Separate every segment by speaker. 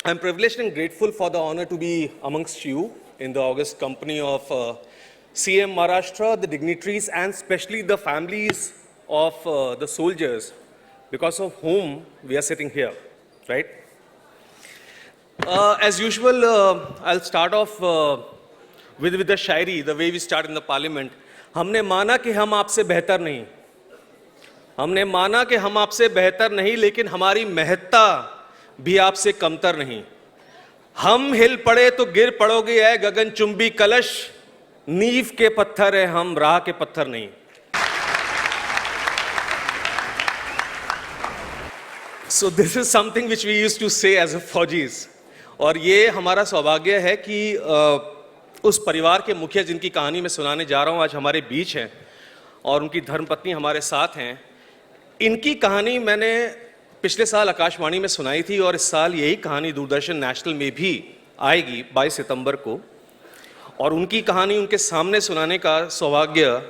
Speaker 1: I'm privileged and grateful for the honor to be amongst you in the august company of CM Maharashtra, the dignitaries, and especially the families of the soldiers, because of whom we are sitting here, right? As usual, I'll start off with the Shayari, the way we start in the parliament. हमने माना कि हम आपसे बेहतर नहीं, हमने माना कि हम आपसे बेहतर नहीं, लेकिन हमारी महत्ता भी आपसे कमतर नहीं. हम हिल पड़े तो गिर पड़ोगे ऐ गगनचुंबी कलश, नींव के पत्थर है हम, राह के पत्थर नहीं. So this is something which we used to say as a फौजीज. और ये हमारा सौभाग्य है कि उस परिवार के मुखिया जिनकी कहानी मैं सुनाने जा रहा हूँ आज हमारे बीच हैं और उनकी धर्मपत्नी हमारे साथ हैं. इनकी कहानी मैंने पिछले साल आकाशवाणी में सुनाई थी और इस साल यही कहानी दूरदर्शन नेशनल में भी आएगी 22 सितंबर को. और उनकी कहानी उनके सामने सुनाने का सौभाग्य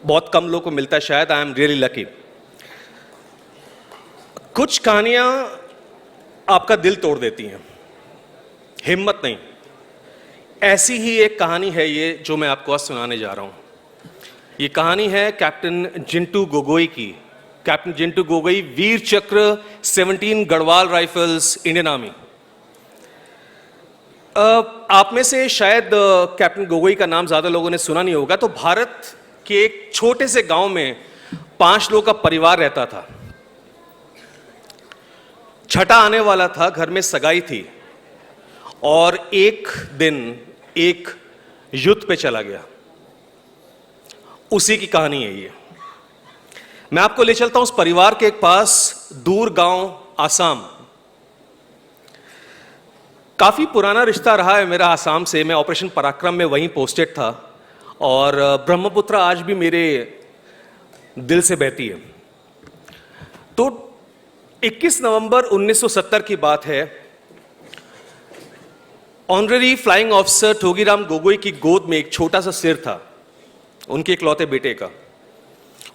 Speaker 1: बहुत कम लोगों को मिलता है. शायद आई एम रियली लकी. कुछ कहानियां आपका दिल तोड़ देती हैं, हिम्मत नहीं. ऐसी ही एक कहानी है ये जो मैं आपको आज सुनाने जा रहा हूं. ये कहानी है कैप्टन जिंटू गोगोई की. कैप्टन जिंटू गोगोई, वीर चक्र 17 गढ़वाल राइफल्स, इंडियन आर्मी. आप में से शायद कैप्टन गोगोई का नाम ज्यादा लोगों ने सुना नहीं होगा. तो भारत के एक छोटे से गांव में 5 लोगों का परिवार रहता था. छठा आने वाला था, घर में सगाई थी और एक दिन एक युद्ध पे चला गया. उसी की कहानी है ये. मैं आपको ले चलता हूं उस परिवार के पास, दूर गांव आसाम. काफी पुराना रिश्ता रहा है मेरा आसाम से. मैं ऑपरेशन पराक्रम में वहीं पोस्टेड था और ब्रह्मपुत्र आज भी मेरे दिल से बहती है. तो 21 नवंबर 1970 की बात है. ऑनरेरी फ्लाइंग ऑफिसर ठोगीराम गोगोई की गोद में एक छोटा सा सिर था, उनके इकलौते बेटे का.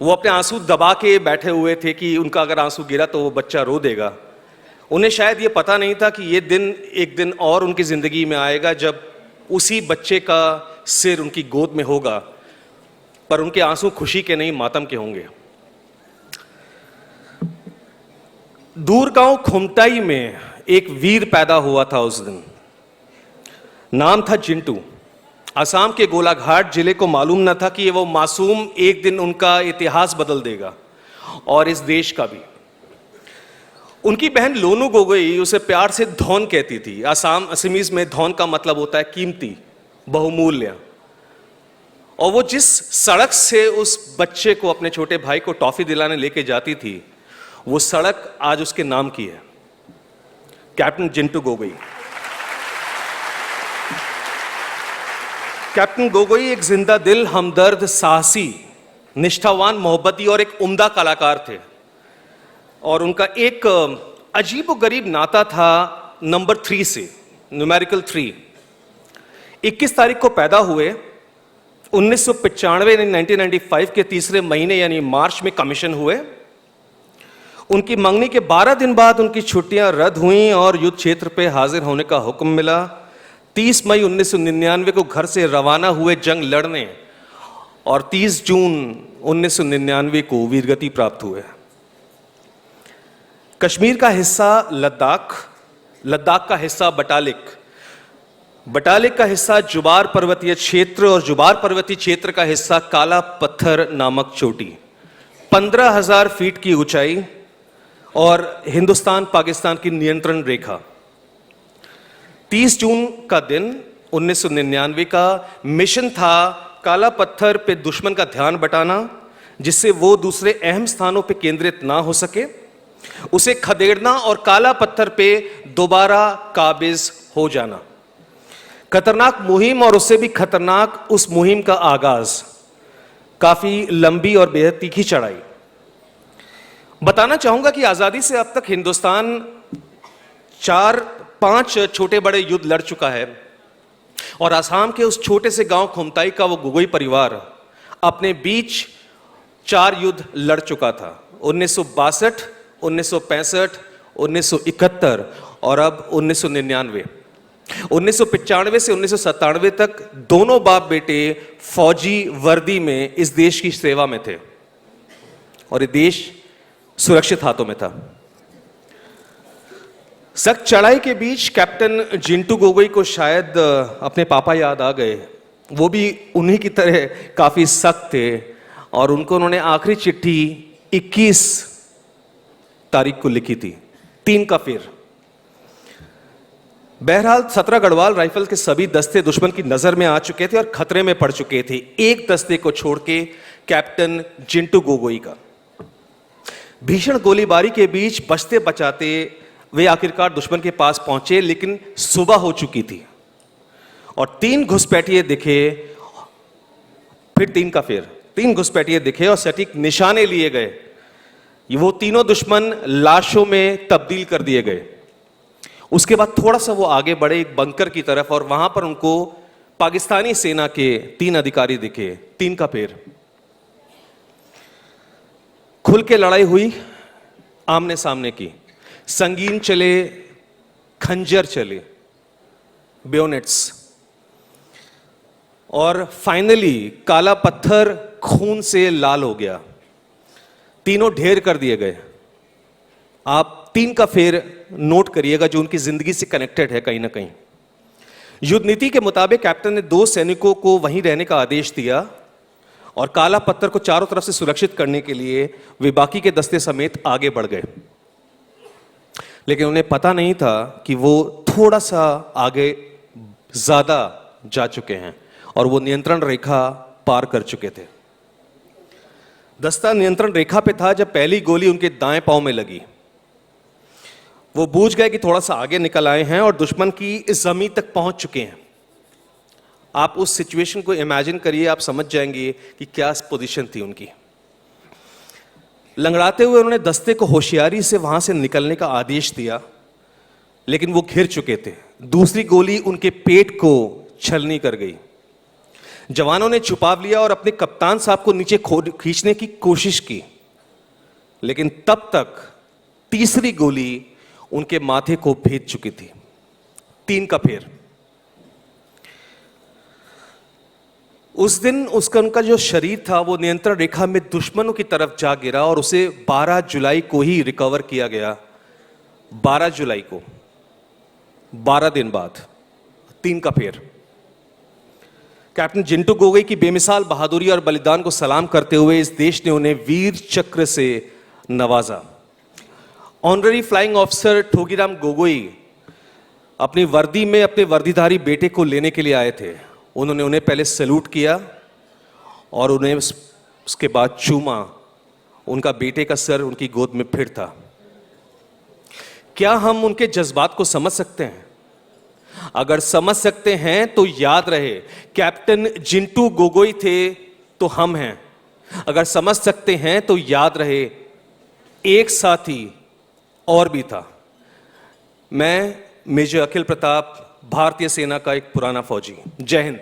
Speaker 1: वो अपने आंसू दबा के बैठे हुए थे कि उनका अगर आंसू गिरा तो वो बच्चा रो देगा. उन्हें शायद ये पता नहीं था कि ये दिन एक दिन और उनकी जिंदगी में आएगा जब उसी बच्चे का सिर उनकी गोद में होगा, पर उनके आंसू खुशी के नहीं मातम के होंगे. दूर गांव खुमटाई में एक वीर पैदा हुआ था उस दिन. नाम था जिंटू. असम के गोलाघाट जिले को मालूम न था कि वो मासूम एक दिन उनका इतिहास बदल देगा और इस देश का भी. उनकी बहन लोनू गोगोई उसे प्यार से धौन कहती थी. असमीज में धौन का मतलब होता है कीमती, बहुमूल्य. और वो जिस सड़क से उस बच्चे को, अपने छोटे भाई को टॉफी दिलाने लेके जाती थी, वो सड़क आज उसके नाम की है, कैप्टन जिंटू गोगोई. कैप्टन गोगोई एक जिंदा दिल, हमदर्द, साहसी, निष्ठावान, मोहब्बती और एक उम्दा कलाकार थे. और उनका एक अजीबोगरीब नाता था नंबर 3 से, न्यूमेरिकल 3. 21 तारीख को पैदा हुए. 1995 1995 के तीसरे महीने यानी मार्च में कमीशन हुए. उनकी मंगनी के 12 दिन बाद उनकी छुट्टियां रद्द हुई और युद्ध क्षेत्र पे हाजिर होने का हुक्म मिला. 30 मई 1999 को घर से रवाना हुए जंग लड़ने और 30 जून 1999 को वीरगति प्राप्त हुए. कश्मीर का हिस्सा लद्दाख, लद्दाख का हिस्सा बटालिक, बटालिक का हिस्सा जुबार पर्वतीय क्षेत्र और जुबार पर्वतीय क्षेत्र का हिस्सा काला पत्थर नामक चोटी. 15,000 फीट की ऊंचाई और हिंदुस्तान पाकिस्तान की नियंत्रण रेखा. 30 जून का दिन 1999 का मिशन था काला पत्थर पे दुश्मन का ध्यान बटाना, जिससे वो दूसरे अहम स्थानों पे केंद्रित ना हो सके, उसे खदेड़ना और काला पत्थर पे दोबारा काबिज हो जाना. खतरनाक मुहिम और उससे भी खतरनाक उस मुहिम का आगाज. काफी लंबी और बेहद तीखी चढ़ाई. बताना चाहूंगा कि आजादी से अब तक हिंदुस्तान 4-5 छोटे बड़े युद्ध लड़ चुका है और आसाम के उस छोटे से गांव खुमताई का वो गोगोई परिवार अपने बीच 4 युद्ध लड़ चुका था. 1962, 1965, 1971 और अब 1999। 1995 से 1997 तक दोनों बाप बेटे फौजी वर्दी में इस देश की सेवा में थे और ये देश सुरक्षित हाथों में था। सख्त चढ़ाई के बीच कैप्टन जिंटू गोगोई को शायद अपने पापा याद आ गए। वो भी उन्हीं की तरह काफी सख्त थे और उन्होंने आखिरी चिट्ठी 21 तारीख को लिखी थी, 3 का फेर। बहरहाल 17 गढ़वाल राइफल के सभी दस्ते दुश्मन की नजर में आ चुके थे और खतरे में पड़ चुके थे, एक दस्ते को छोड़ के कैप्टन जिंटू गोगोई का। भीषण गोलीबारी के बीच बचते बचाते वे आखिरकार दुश्मन के पास पहुंचे, लेकिन सुबह हो चुकी थी और 3 घुसपैठिए दिखे। फिर 3 का फेर, 3 घुसपैठिए दिखे और सटीक निशाने लिए गए। वो तीनों दुश्मन लाशों में तब्दील कर दिए गए। उसके बाद थोड़ा सा वो आगे बढ़े एक बंकर की तरफ और वहां पर उनको पाकिस्तानी सेना के 3 अधिकारी दिखे, 3 का फेर। खुल के लड़ाई हुई, आमने सामने की, संगीन चले, खंजर चले, बेयोनेट्स, और फाइनली काला पत्थर खून से लाल हो गया। तीनों ढेर कर दिए गए। आप 3 का फेर नोट करिएगा जो उनकी जिंदगी से कनेक्टेड है कहीं ना कहीं। युद्ध नीति के मुताबिक कैप्टन ने 2 सैनिकों को वहीं रहने का आदेश दिया और काला पत्थर को चारों तरफ से सुरक्षित करने के लिए वे बाकी के दस्ते समेत आगे बढ़ गए। लेकिन उन्हें पता नहीं था कि वो थोड़ा सा आगे ज्यादा जा चुके हैं और वो नियंत्रण रेखा पार कर चुके थे। दस्ता नियंत्रण रेखा पे था जब पहली गोली उनके दाएं पांव में लगी। वो बूझ गए कि थोड़ा सा आगे निकल आए हैं और दुश्मन की इस जमीन तक पहुंच चुके हैं। आप उस सिचुएशन को इमेजिन करिए, आप समझ जाएंगे कि क्या पोजीशन थी उनकी। लंगड़ाते हुए उन्होंने दस्ते को होशियारी से वहां से निकलने का आदेश दिया, लेकिन वो घिर चुके थे। दूसरी गोली उनके पेट को छलनी कर गई। जवानों ने छुपा लिया और अपने कप्तान साहब को नीचे खींचने की कोशिश की, लेकिन तब तक तीसरी गोली उनके माथे को भेद चुकी थी। 3 का फेर। उस दिन उनका जो शरीर था वो नियंत्रण रेखा में दुश्मनों की तरफ जा गिरा और उसे 12 जुलाई को ही रिकवर किया गया। 12 जुलाई को, 12 दिन बाद 3 का फेर। कैप्टन जिंटू गोगोई की बेमिसाल बहादुरी और बलिदान को सलाम करते हुए इस देश ने उन्हें वीर चक्र से नवाजा। ऑनररी फ्लाइंग ऑफिसर ठोगीराम गोगोई अपनी वर्दी में अपने वर्दीधारी बेटे को लेने के लिए आए थे। उन्होंने उन्हें पहले सैल्यूट किया और उन्हें उसके बाद चूमा। उनका बेटे का सर उनकी गोद में फिर था। क्या हम उनके जज्बात को समझ सकते हैं? अगर समझ सकते हैं तो याद रहे, कैप्टन जिंटू गोगोई थे तो हम हैं। अगर समझ सकते हैं तो याद रहे, एक साथी और भी था। मैं मेजर अखिल प्रताप, भारतीय सेना का एक पुराना फौजी। जय हिंद।